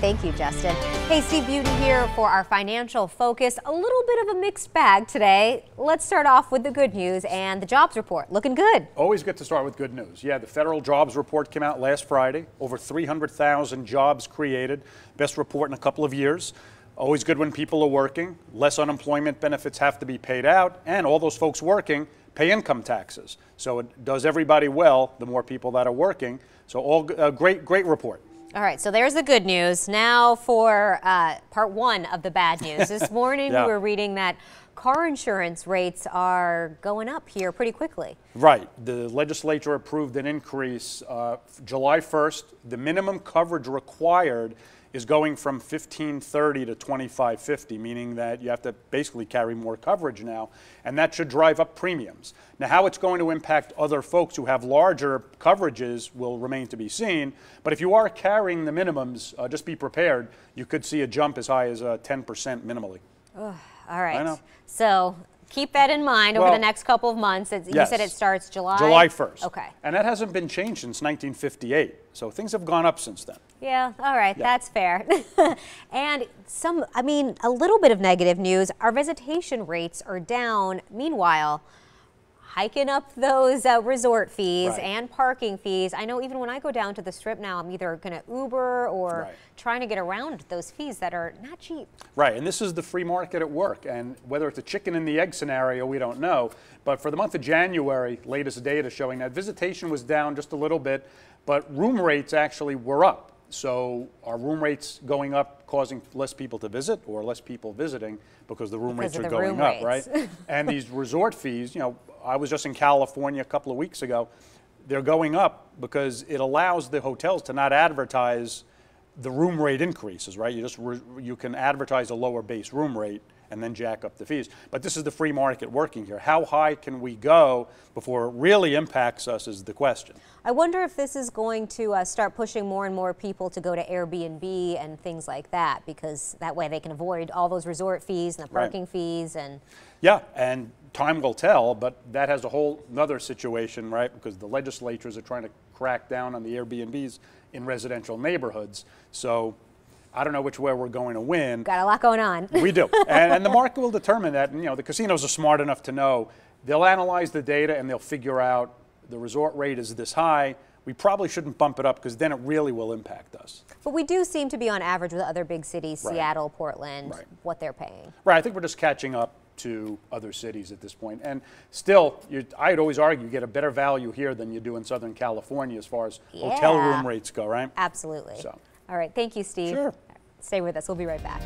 Thank you, Justin. Hey, Steve Budin here for our financial focus. A little bit of a mixed bag today. Let's start off with the good news and the jobs report. Looking good. Always good to start with good news. Yeah, the federal jobs report came out last Friday. Over 300,000 jobs created. Best report in a couple of years. Always good when people are working. Less unemployment benefits have to be paid out, and all those folks working pay income taxes. So it does everybody well, the more people that are working. So all great report. All right, so there's the good news. Now for part one of the bad news. This morning we were reading that car insurance rates are going up here pretty quickly. Right. The legislature approved an increase July 1st. The minimum coverage required is going from $1,530 to $2,550, meaning that you have to basically carry more coverage now, and that should drive up premiums. Now, how it's going to impact other folks who have larger coverages will remain to be seen, but if you are carrying the minimums, just be prepared. You could see a jump as high as 10% minimally. Ugh, all right. I know. So keep that in mind over the next couple of months. You said it starts July 1st. Okay. And that hasn't been changed since 1958. So things have gone up since then. Yeah, all right, that's fair. And a little bit of negative news. Our visitation rates are down. Meanwhile, hiking up those resort fees and parking fees. I know even when I go down to the Strip now, I'm either going to Uber or trying to get around those fees that are not cheap. Right, and this is the free market at work, and whether it's a chicken and the egg scenario, we don't know. But for the month of January, latest data showing that visitation was down just a little bit, but room rates actually were up. So are room rates going up causing less people to visit, or less people visiting because the room rates are going up, right? And these resort fees, you know, I was just in California a couple of weeks ago. They're going up because it allows the hotels to not advertise the room rate increases, right? You can advertise a lower base room rate and then jack up the fees. But this is the free market working here. How high can we go before it really impacts us is the question. I wonder if this is going to start pushing more and more people to go to Airbnb and things like that, because that way they can avoid all those resort fees and the parking fees. And yeah, and time will tell, but that has a whole nother situation, right? Because the legislatures are trying to crack down on the Airbnbs in residential neighborhoods. So I don't know which way we're going to win. Got a lot going on. We do. And the market will determine that. And, you know, the casinos are smart enough to know. They'll analyze the data and they'll figure out the resort rate is this high. We probably shouldn't bump it up because then it really will impact us. But we do seem to be on average with other big cities, Seattle, Portland, what they're paying. Right. I think we're just catching up to other cities at this point. And still, I'd always argue you get a better value here than you do in Southern California as far as hotel room rates go, right? Absolutely. So. All right. Thank you, Steve. Sure. Stay with us. We'll be right back.